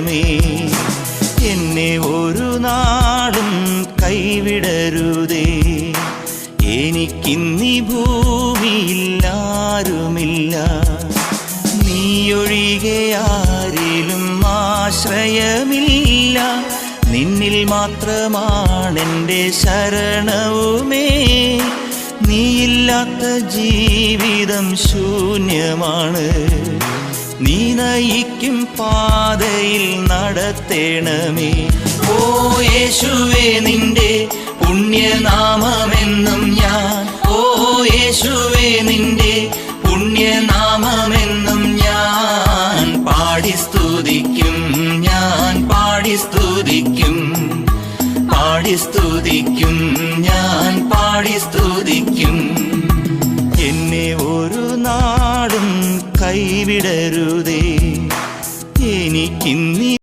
ശരണമേ. എന്നെ ഒരു നാളും കൈവിടരുതേ. എനിക്കിന്നീ ഭൂമിയിൽ ആരുമില്ല, നീയൊഴികെ ആരിലും ആശ്രയമില്ല. നിന്നിൽ മാത്രമാണെൻ്റെ ശരണവുമേ. നീയില്ലാത്ത ജീവിതം ശൂന്യമാണ്. നീ നയിക്കും പാതയിൽ നടത്തേണമേ. ഓ യേശുവേ, നിന്റെ പുണ്യനാമമെന്നും ഞാൻ, ഓ യേശുവേ, നിന്റെ പുണ്യനാമമെന്നും ഞാൻ പാടി സ്തുതിക്കും, ഞാൻ പാടി സ്തുതിക്കും, പാടി സ്തുതിക്കും, ഞാൻ പാടി സ്തുതിക്കും. എന്നെ ഒരു നാടും കൈവിടരുതേ. എനിക്കിന്നീ